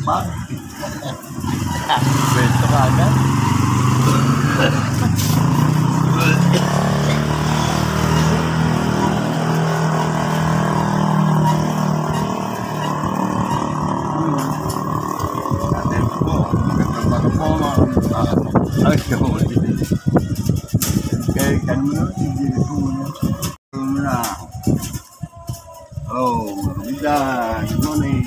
pa. Beto ka agad. Kaya kanina, hindi ko muna. Oh, maganda. Good morning.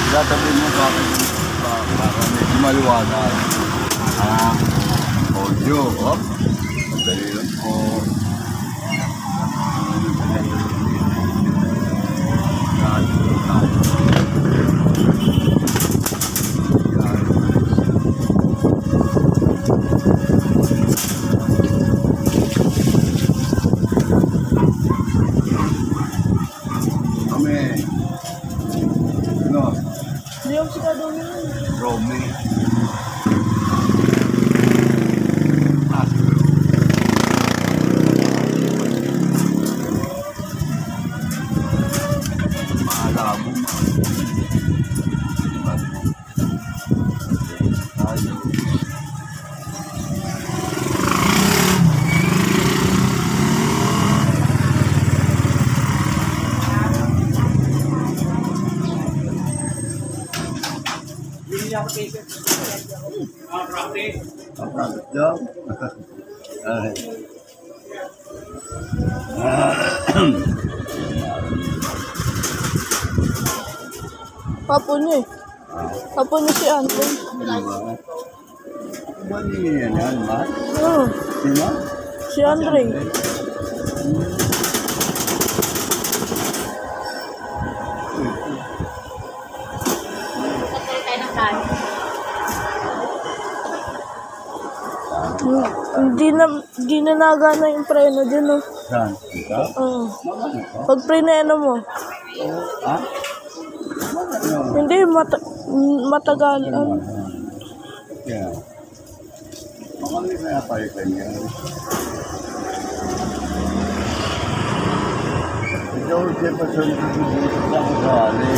Tatabi mo para medyo maliwanag. Audio, hop. Madali lang po. Romy. Malabo. Practice job. Papo niya eh. Papo niya si Anton. Ano yan, ma? Oo. Sino? Si Andre. Hindi na nagana yung preno dyan, no? Saan? Ika? Oo. Pag preno mo. Ha? Hindi, matagal. Yeah. Makali na napalitan yan. Ikaw, Jefferson, dito sa kasali.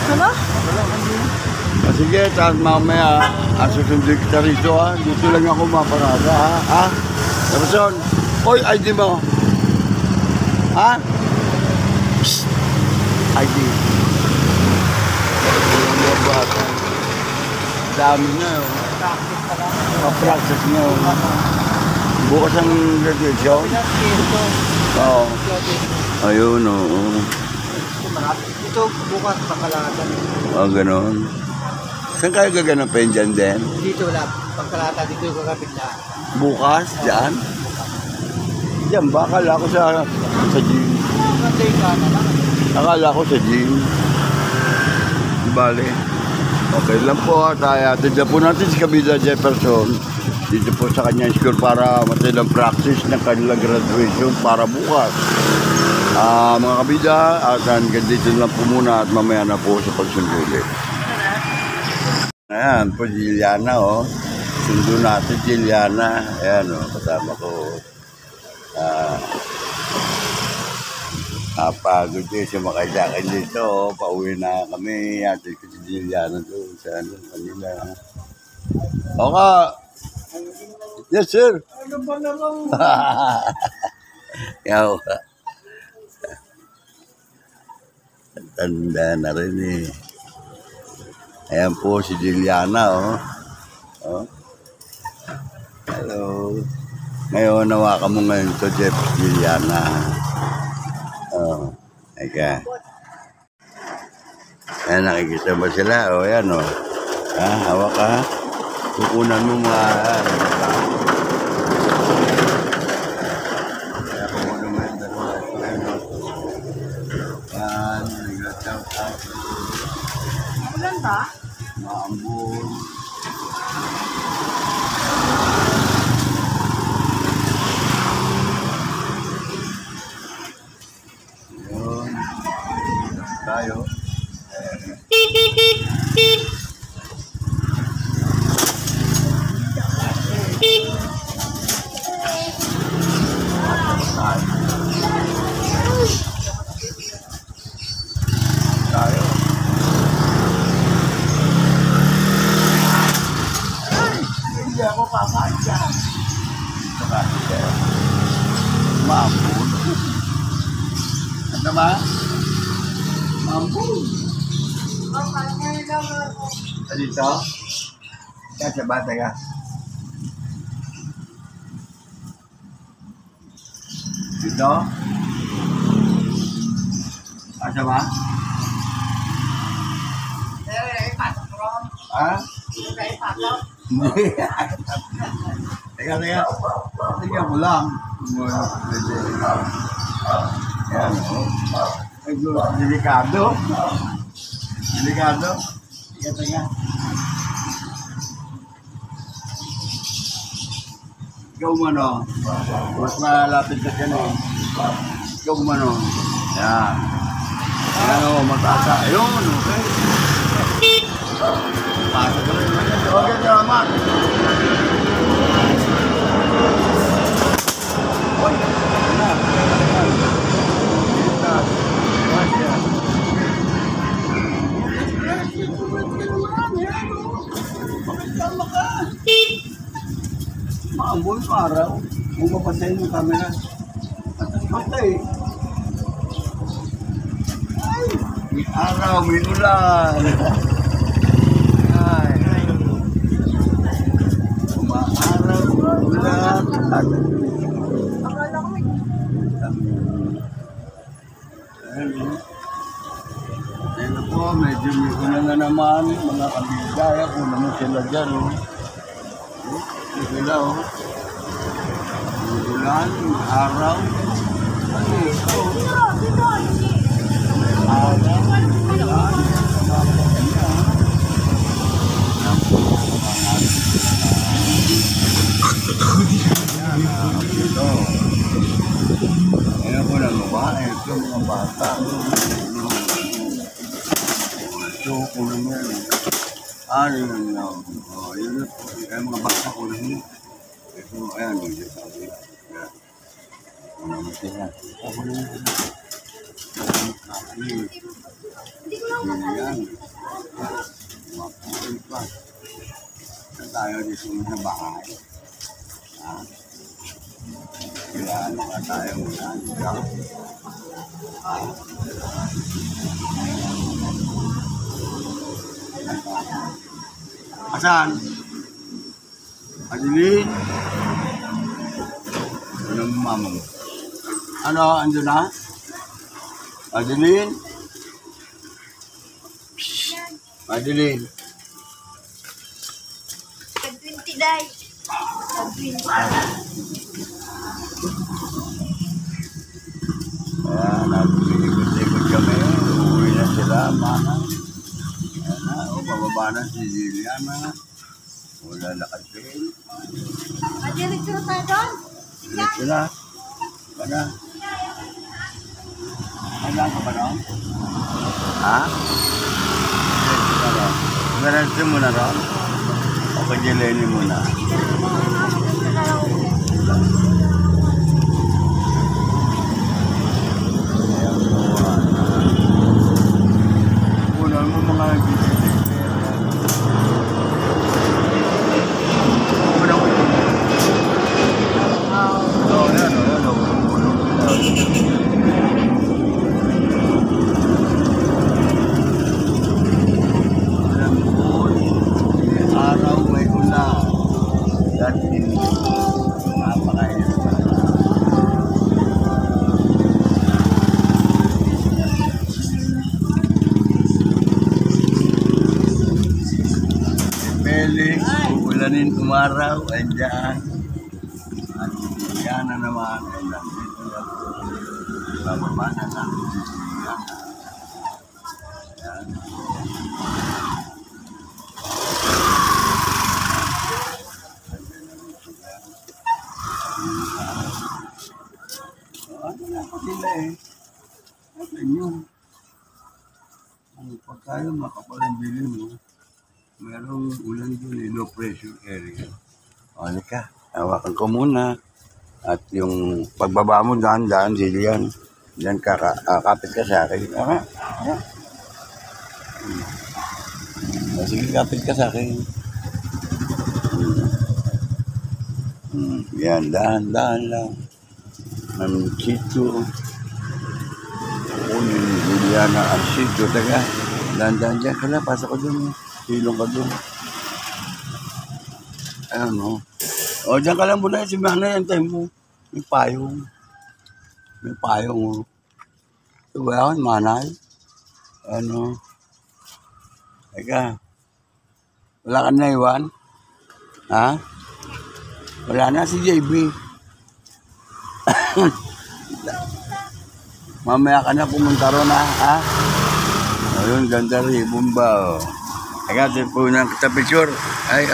Ano? Sige, tapos mamaya, asusunod kita rito ha. Dito lang ako maparada ha. Tapos oy, ID mo. Ha? Psst. ID. Dami na yun. Pa-practice na yun. Bukas ang graduation? Oo. Ayun, oo. Ito bukas pangkalahatan. Gano'n. Saan kayo gaganapin dyan din? Dito lang, pangkalahatan dito yung gagapit na. Bukas? Dyan? Diyan ba? Akala ko sa gym. Akala ko sa gym. Bale. Okay lang po. Tayo. Tignan po natin si Kabida Jefferson. dito po sa kanyang school para matilang practice ng kanilang graduation para bukas. Mga kabida, at hanggang dito lang po muna at mamaya na po sa pagsundulit. Ayan po, Juliana, oh. Sundo natin, Juliana. Ayan, oh, kasama ko. Pagod din siya makailakin dito, oh. Pauwi na kami. Atin ko si Juliana doon sa kanila. Okay. Yes, sir. Ano ba naman? Yaw. Tanda na rin eh. Ayan po si Juliana, oh. Oh. Hello. Ngayon, nawakan mo ngayon to, Jeff Juliana. Oh. Eka. Ayan, nakikita mo sila? Oh, ayan, oh. Hawak ka. Kukunan mo mga... Kaya ko mo naman dalawa. Ayan, nag-shout out. Ulan ba? Maambon. Yun. Tayo. Tayo. Hindi ako kakain dyan. Maambon. Ano ba? Mampun. Dito? Kaya sa bata ka? Dito? Asa ba? Ha? Hindi. Teka. Tingnan mo lang. Yan, oh. Delikado. Delikado. Teka. Ikaw mano. Mas malapit ka dyan, eh. Ikaw mano. Yan. Yan, oh, matasa. Ayun, okay. Pasok ko rin. Okay, salamat. Uy, maambon pa araw. Kung mapatay mo camera. Patay. Ay, may araw, may ulan. Ay. Umaaraw, ulan. Akala ko may... Ayun na po, medyo may ulan na naman. Mga kabigaya, kung naman sila dyan, oh. Sila, oh. May ulan, may araw. Ano ito? Araw, ulan. Ito. Ayan ko na babae. Ito mga bata. Ito ko naman. Ano yun lang. Yun yung mga bata ko naman. Ito, ayan. Hindi sabi. Ano naman sila. Ako naman. Hindi ko lang makakala. Ayan. Mapapin pa. Tayo dito sa bahay. Kaya ano ka tayo muna? Asan? Adeline? Ano ang mama mo? Ano? Ando na? Adeline? Adeline? Tag-20 day. Tag-20. Kaya nag-ikot-ikot kami. Uuwi na sila, mana. Ayan na, bababa na si Juliana. Wala na kasi. Diretso na tayo doon. Diretso na. Kana. Wala ka ba ron? Ha? Diretso na ron. Diretso mo na ron? O pagdileni mo na? Punan mo mga araw may ulan. Dati napakainit pa. Felix, ulanin umaraw, andyan. At yan na naman, ay nandito na po. Bababa na lang. Yan. Ano na po nila eh. Ano yun? Ang pagkain makapalambili mo, merong ulan doon eh, low pressure area. O, halika. Hawakan ko muna. At yung pagbaba mo daan, Jillian. Diyan kapit ka sa akin. Sige, kapit ka sa akin. Yan, daan lang. Ang sityo. Yung Jillian ang sityo. Taga, daan dyan ka na. Pasok ko dun. Silong ka dun. Ayun, no. O, dyan ka lang muna. Si Mana yan, tayo mo. May payong. Ito ba yun, Manay? Ano? Teka. Wala ka na iwan? Ha? Wala na si JB. Mamaya ka na pumunta ron, ha? Ayun, ganda rin. Bumba, o. Teka, tipunan kita picture. Ay.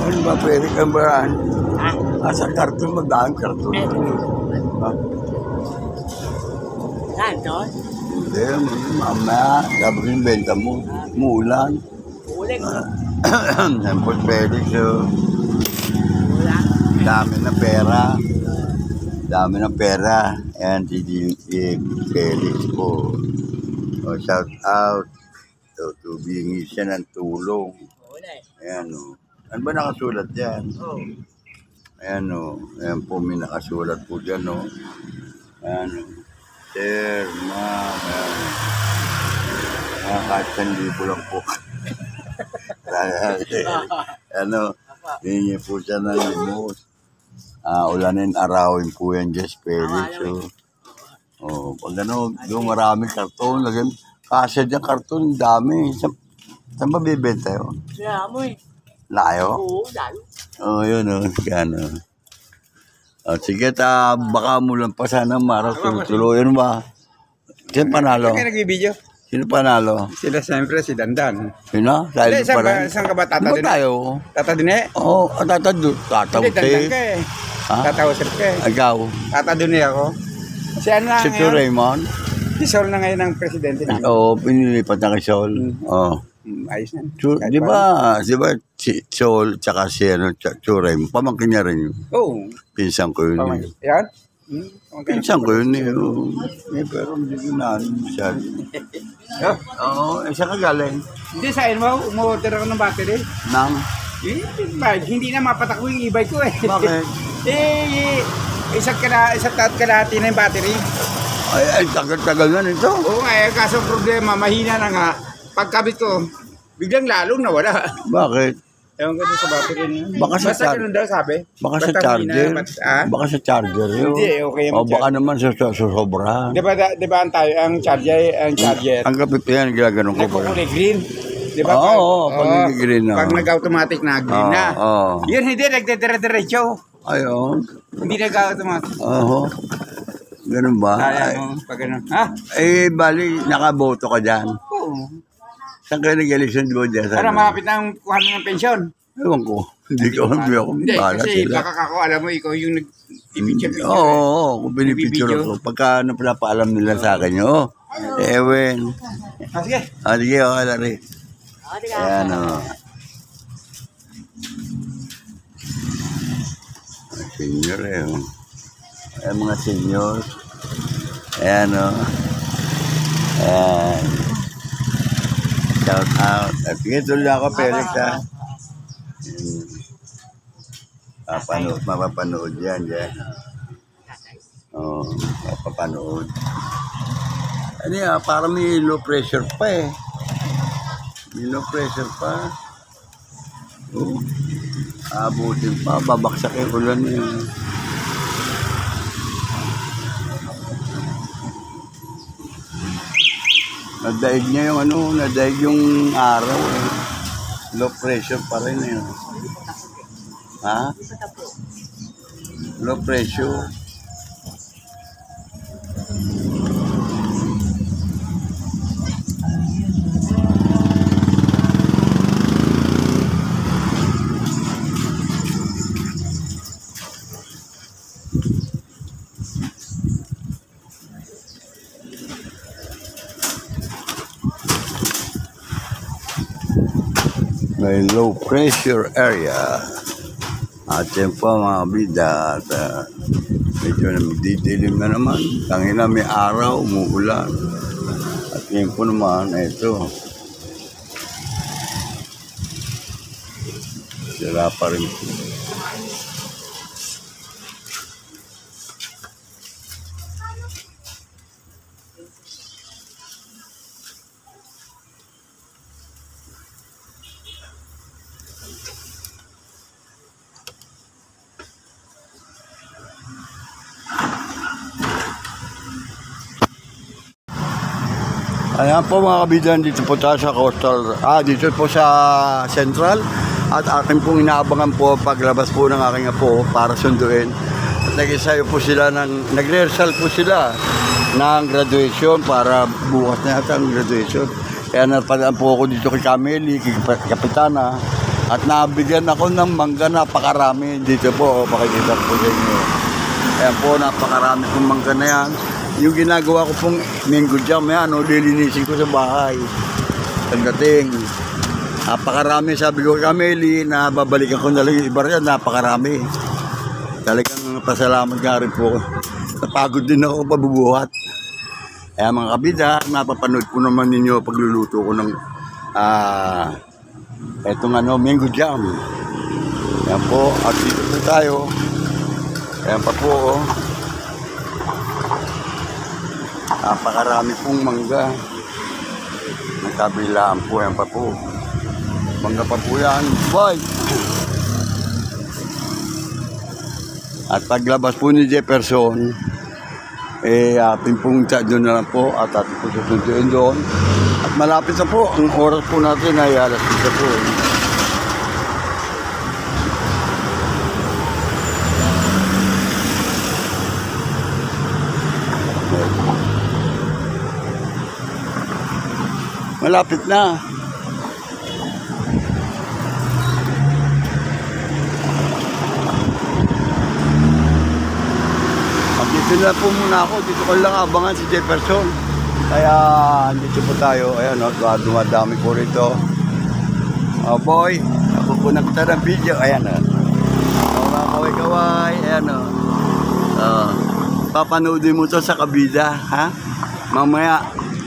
Ano ba pwede kang baraan? Asa karton, magdaan karton. Ha? Saan doon? Hindi, mamaya, dapat yung benta mo. Mulan. Uling. Siyempre, Felix, Ulang. dami ng pera. Ayan, si Felix po. O, shout out. To bingi siya ng tulong. Uling. Ayan, o. Ano ba nakasulat dyan? Oh. Ayan, o. Ayan po, may nakasulat po dyan, o. Ayan, o. Sir, ma'am, ayan. Kahit 1,000 lang po. Ano, hingi po siya ng limos. Ulanin, arawin po yan, Jess Felix. Pag ano, doon maraming karton. Kasya dyan karton, dami. Saan ba bibenta yun? Kaya mo eh. Layo? Oo, lalo. Yun o. Gano. Sige, baka mo lang pa sana maraw. Tuloy ba? Sino panalo? Kaya nagbibideo? Sino panalo? Sila siyempre si Dandan. Sino? Dahil Hindi, pa rin. saan ka ba Di tata ba din? tayo? Tata din eh? Oo, Hindi, Dandan tatawti. ka eh. Ha? Tatausap ka eh. Ikaw? Tata din eh ako. Si ano na Si ngayon? Raymond? Si Sol na ngayon ang presidente namin. Oo, pinilipat na kay Sol. Oo. Ayos na. Di ba si Sol tsaka si Raymond, pamangkin niya rin yun. Oo. Pinsan ko yun. Yan? Pinsan ko yun eh. Pero hindi ko na masyado. Oo, saan ka galing? Hindi, sa mo, umorder ako ng battery. Nang? Hindi na mapatak ko yung e-bike ko eh. Bakit? isa't kalahati na yung battery. Ay, tagal-tagal na nito. Oo nga, kaso problema, mahina na nga. Pagkabit ko, biglang lalong nawala. Bakit? Ewan ko doon sa battery niya. Baka sa Basta ganun daw sabi. Baka sa Basta charger. mahina, Baka sa charger yun. Hindi, okay O naman baka naman sobra. Di ba ang charger, Ang kapit yan, ginaganon ko ba? nagkukulay green. Di ba? Oo, pag nag-green na. Pag nag-automatic na, green na. Oo. Yun, hindi, nagdedire-diretso. Ayun. Hindi nag-automatic. Oo. Ganun ba? Kaya mo, pag ganun. Ha? Bali, nakaboto ka dyan. Oo. Saan kayo nag-election mo dyan? Para malapit na ang kuha ng pensyon. Ewan ko. Hindi ko Hindi, bahala kasi sila. baka kako, alam mo, ikaw yung nag-picture. Oo, kung pinipicture Bibidyo. ko. Pagka ano pinapaalam nila sa akin, Ewen. Sige. Sige, okay na rin. Ayan o. Senior Ayan mga senior. Ayan o. Ayan. Shout out. At sige, tuloy ako, Felix ha. Mapapanood yan. Oo, mapapanood. Ano yan, parang may low pressure pa eh. May low pressure pa. Oo. Abutin pa, babaksak yung ulan eh. Nadaig niya yung nadaig yung araw eh. Low pressure pa rin eh. Ha? Low pressure. May low pressure area. At yan po mga bida. At medyo nagdidilim na naman. Tangina may araw, umuulan. At yan po naman, ito. Sila pa rin. Ayan po mga kabidan, dito po tayo sa coastal, dito po sa central. At akin pong inaabangan po paglabas po ng aking apo para sunduin. At nag-isayo po sila nag-rehearsal po sila ng graduation para bukas na yata ang graduation. Kaya napadaan po ako dito kay Cameli, kay Kapitana. At nabigyan ako ng mangga napakarami. Dito po, pakikita po sa inyo. Ayan po, napakarami pong mangga na yan. Yung ginagawa ko pong mango jam, lilinisin ko sa bahay. Pagdating, napakarami, sabi ko kay Cameli, na babalikan ko na lang yung iba rin, napakarami. Talagang pasalamat nga rin po. Napagod din ako pabubuhat. Kaya mga kabida, napapanood po naman ninyo pagluluto ko ng etong mango jam. Ayan po, at dito po tayo. Ayan pa po, napakarami pong mangga. Nagkabilaan po, yan pa po. Mangga pa po yan. Boy! At paglabas po ni Jefferson, ating pong doon na lang po at ating po susunduin doon. At malapit na po, ang oras po natin ay alas 10 po. Malapit na. Dito na po muna ako. Dito ko lang abangan si Jefferson. Kaya dito po tayo. Ayan, dumadami po rito. Oh boy, ako po nakita ng video. Ayan o. Mga kaway-kaway. Ayan o. Papanoodin mo to sa Kabida. Ha? Mamaya,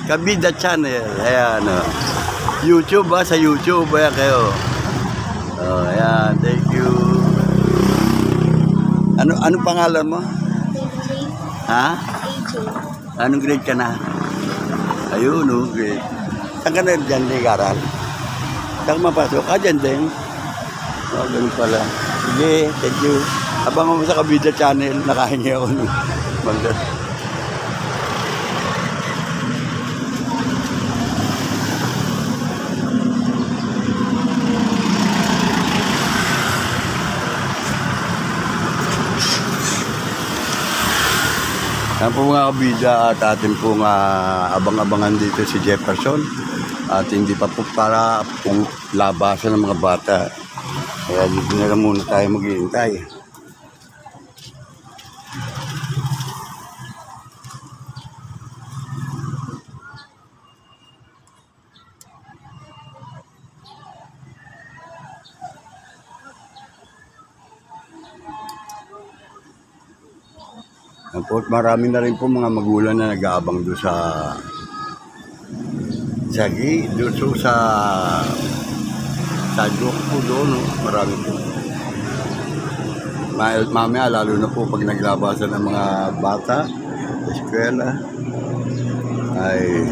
Kabida channel. Ayan o. YouTube sa YouTube. Ayan kayo. Ayan, thank you. Ano pangalan mo? Ha? Anong grade ka na? Ayun, no, grade. Saan ka na dyan nag-aral? Saan ka mapasok? Dyan din. Ganun pala. Sige, thank you. Abangan mo sa Kabida Channel, nakahingi ako ng magdas. Yan po mga kabida at atin pong abang-abangan dito si Jefferson at hindi pa po para pong labasan ng mga bata. Kaya dito na lang muna tayo maghihintay. Marami na rin po mga magulang na nag-aabang doon sa joke po doon, no? Marami po. Mamaya, lalo na po pag naglabasan ng mga bata sa eskwela, ay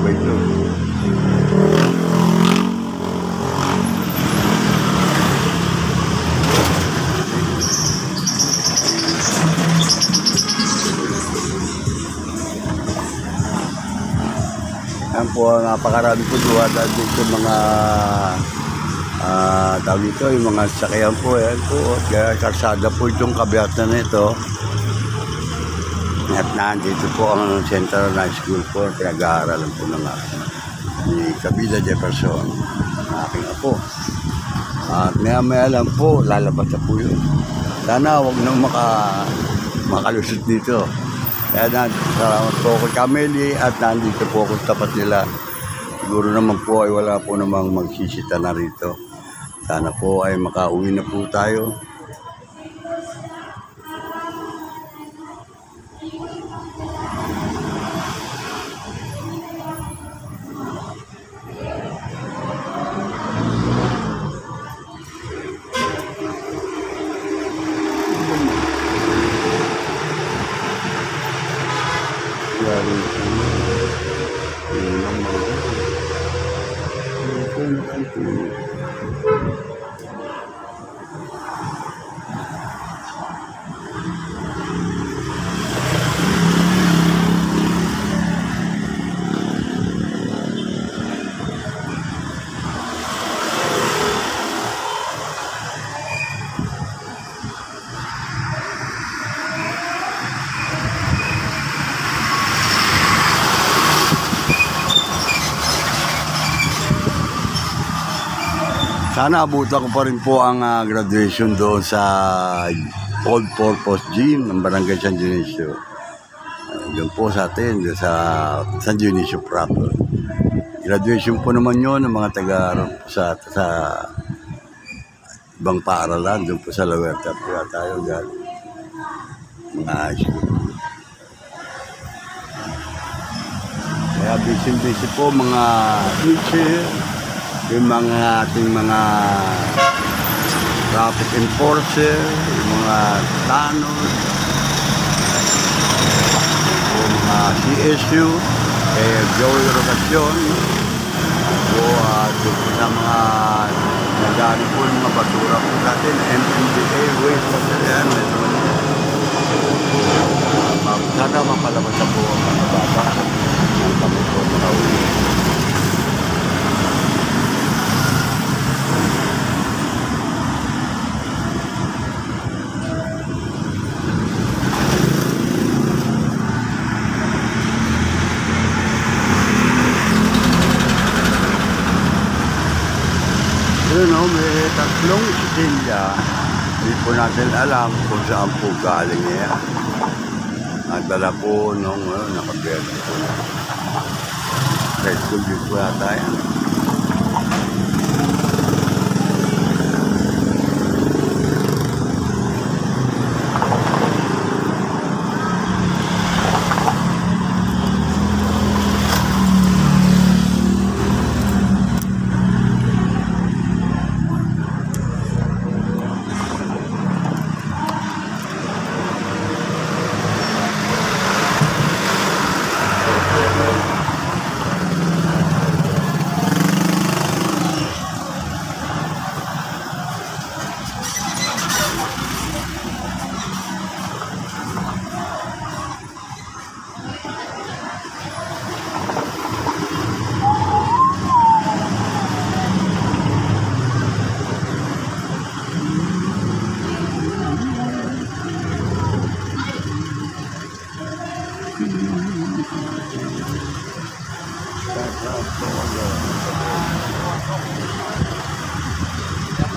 sabay ito. Yan po, napakarami po duwada dito mga tawag dito, yung mga sakyan po, yan po. Kaya karsada po itong kabiatan na ito. At nandito po ang Central High School po, pinag-aaralan po ng ni Kabida Jefferson, ng aking apo. At maya lang po, lalabas na po yun. Sana huwag nang makalusot dito. Kaya salamat po ako Kameli at nandito po ako sa tapat nila. Siguro naman po ay wala po namang magsisita na rito. Sana po ay makauwi na po tayo. Sana abutan ko pa rin po ang graduation doon sa All Purpose Gym ng Barangay San Dionisio. Doon po sa atin, doon sa San Dionisio proper. Graduation po naman yun ng mga taga sa ibang paaralan, doon po sa Lawerta. Kaya tayo dyan, mga high school. Kaya busy po mga teacher, yung mga ating mga traffic enforcer, yung mga tanod, yung mga CSU, Joey Rogacion, sa mga nagano po ng mga basura po natin, MMDA, waste water, yan. Sana mapalabas na po ang mga bata. Ang kami po nakauwi. May tatlong silya Hindi po natin alam kung saan po galing niya. Nagdala po nung nakabiyernes po na. High school din po yata yan.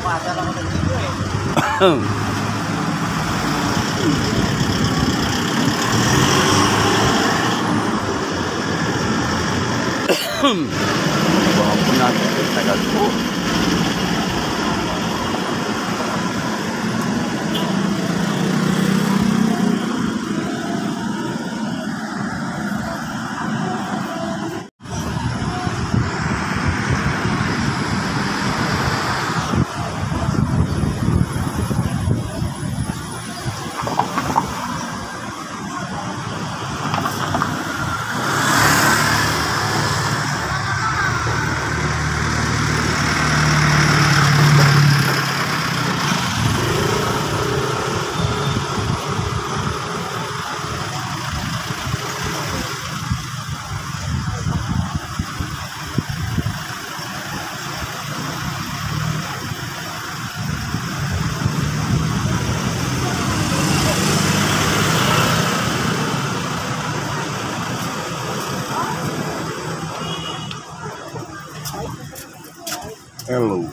Pumasar ako ng dito eh. Baka po natin tagal po. Hello.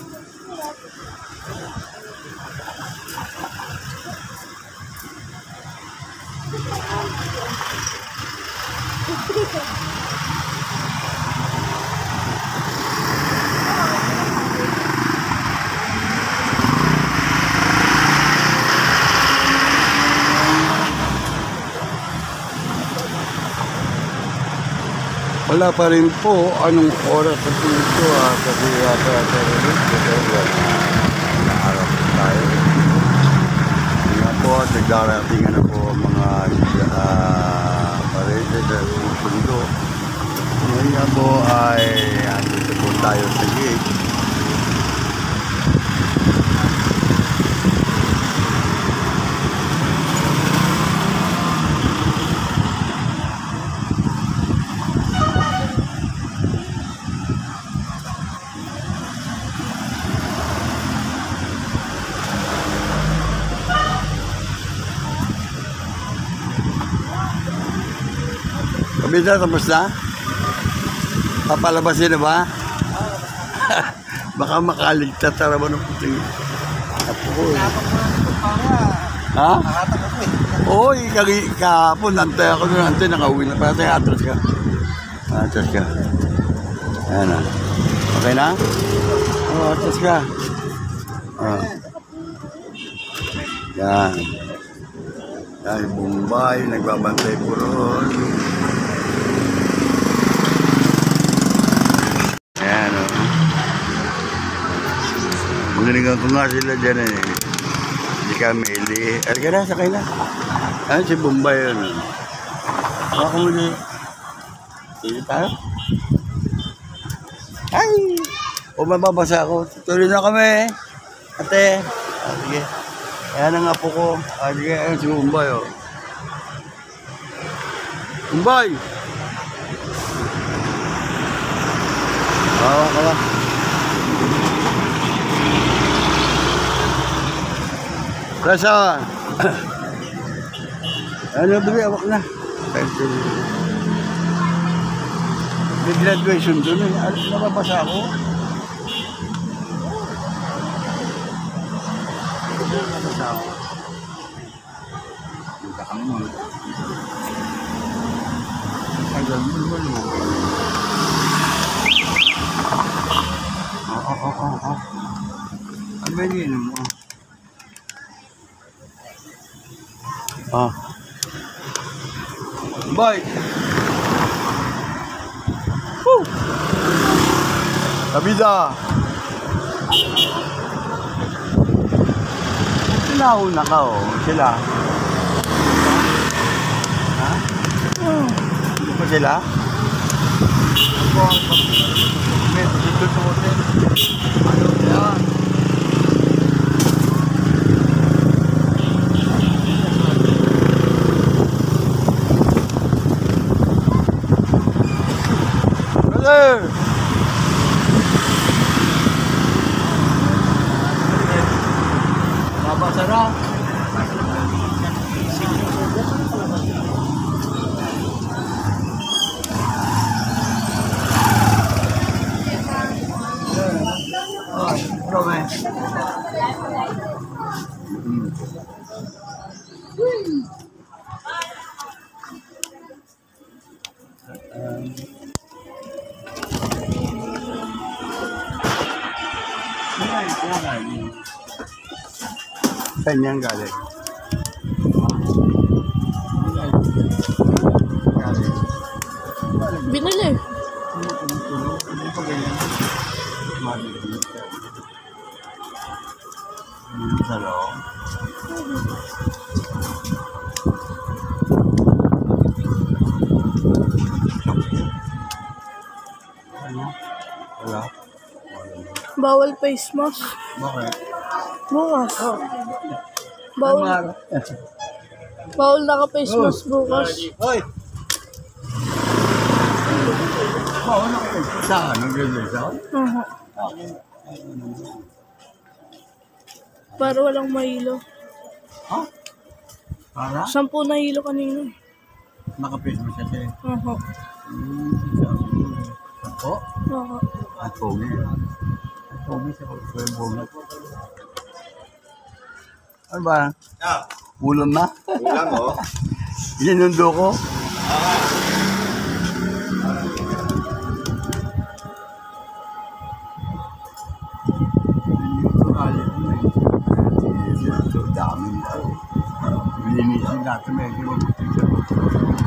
Wala pa rin po anong oras sa dito kasi yata naharap tayo. Nga po, nagdarating na po mga parede sa sundo. Ngayon nga po ay andito po tayo sa gate. Kabida, tapos na? Papalabasin na ba? Baka makaligtas na naman ng puting. Apo ko eh. Ha? Oo, kahapon, nantay ako doon, nantay, nakauwi na. Parang atras ka. Atras ka. Ayan na. Okay na? Oo, atras ka. Yan. Yan, Bombay, nagbabantay po roon. Ayan o. Magandang ko nga sila dyan eh. Si Camille. Alika na, sakay na. Ayan si Bombay yun. Baka mo na. Sige tayo. Ay! O mababasa ako. Tuloy na kami. Ate. Sige. Ayan ang apo ko. Sige, ayan si Bombay o. Bombay! Bawa ka ba? Kasa! Ano ba? Awak na. May graduation doon eh. Nababasa ako. Meron ka sa ako. Kita kami mo. Tagal mo naman mo. Oo. Ano ba yun mo? Bye! Woo! Kabida! Sila una ka sila. Ha? Hindi pa sila? May tutututin. Ano yan? Brother! Mabasara. Prove. Saan yan galing? Binili. Hindi pa ganyan. Maliit. Sa loob. Ano? Wala? Bawal face mask. Bakit? Bukas. Bawal naka-face mask bukas. Hoy! Bawal na kayo. Saan? Nag-reserve? Para walang mahilo. Ha? Para? 10 na hilo kanina. Naka-face mo siya siya. Ako? At pogi. At pogi siya. At pogi. Ano ba? Ulam na? Ulam mo. Sinundo ko. Daming tao. Linisin natin medyo magpapagod.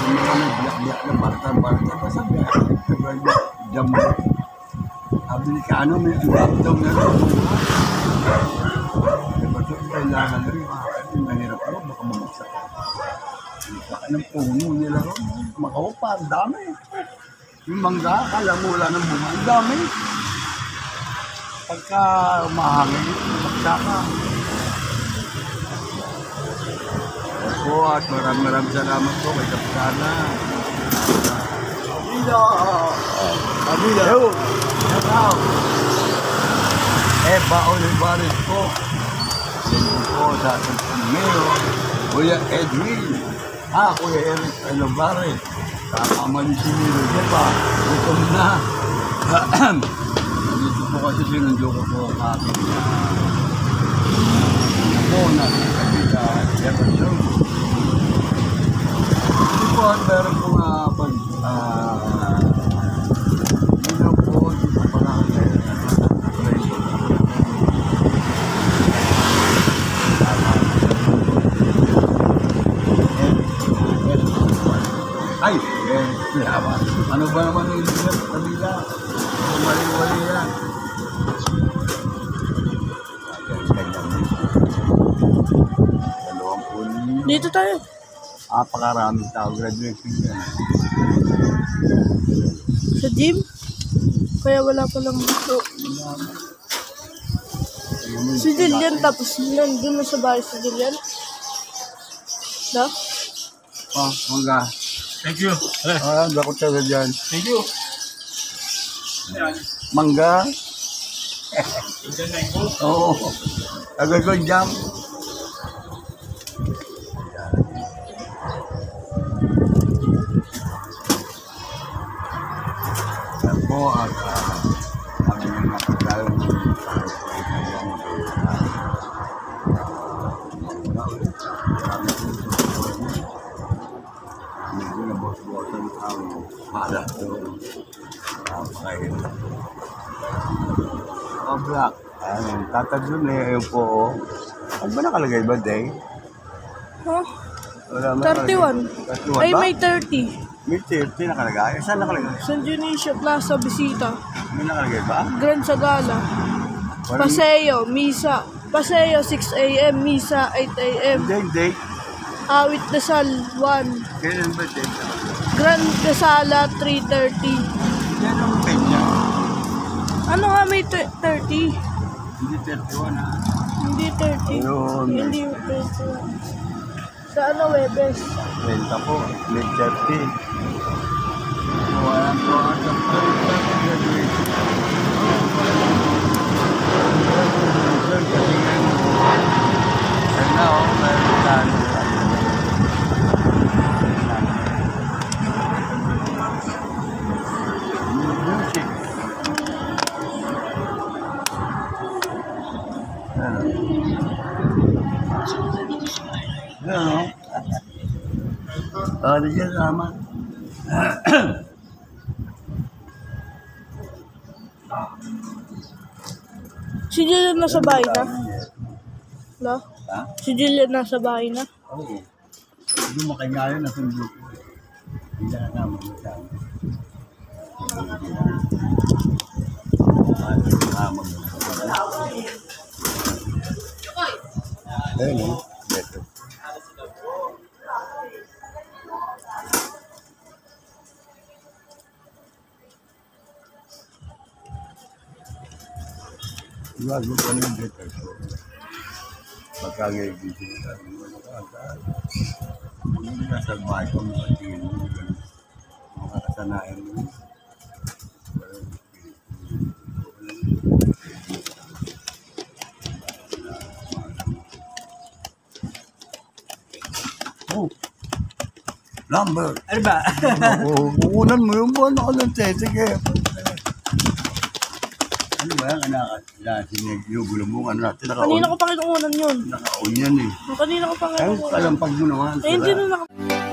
Yung mga nagbiyak-biyak na barta-barta, basta biyak. Jam mo. Amerikano, may abdomen na rin. Diba ito, kailangan rin. Mahirap ako, baka mamagsak. Baka ng puno nila rin. Makawapa, ang dami. Yung mangga, kala mo wala ng bunga, ang dami. Pagka umahangin, magsaka. Ako at maraming salamat po kay Kapitana. Kabila! Kabila! Hello! Olivares po. Sino po sa ating mayor, Kuya Edwin. Kuya Eric Olivares. Kakamali si Miro, diba? Gutom na. Dito po kasi sinundo ko po ang aking po na Kabila Jefferson. Hindi po at meron po nga dito po pala ay, yaman. Ano ba naman yung Kabila? Mali-wali yan. Dito tayo. Apakaraming tao. Graduation yan. Sa gym. Kaya wala palang dito. Si Jillian tapos nandun na sa bahay si Jillian. Da? Mangga. Thank you. Dakot ka dyan. Thank you. Mangga. Oo. Agad ko jam. Yan po at kami yung napagdalo nakalatag dun eh. Ayun po, oh. Ano ba nakalagay ba, Day? Huh? Wala ba 31. 31 Ay, ba? may 30. May 30 nakalagay. Saan nakalagay? San Dionisio Plaza, Bisita. May nakalagay ba? Grand Sagala. Walang- Paseo, Misa. Paseo, 6 a.m. Misa, 8 a.m. Day. Awit Dasal, 1. Kailan ba, Day? Grand Casala, 3:30. Yan ang penya. Ano nga may 30? Hindi 31 ha. Hindi 30. Ayun. Hindi 31. Sa ano, Webes? Renta po. May 30. Walang po ang graduation. Sana ako, meron tayo. Music. Ano? Ano siya sama? Si Julian nasa bahay na? Wala? Ha? Si Julian nasa bahay na? Oo. Hindi mo kanya na sundo ko. Hindi na naman sa amin. Ayun o. Beto. Iwag mo pa ng beto. Pagkagagising ka, hindi ka sa bahay ko mga tingin mo, mga kasanayan mo. Oh, number. Ano ba? Kukunan mo yung buwan ako ng sige. Ano ba yan? Sinigulubungan natin. Kanina ko pa kinuunan yun. Nakaon yan eh. Kanina ko pa Ay, kinuunan. kalampag mo naman. Eh, hindi na naka...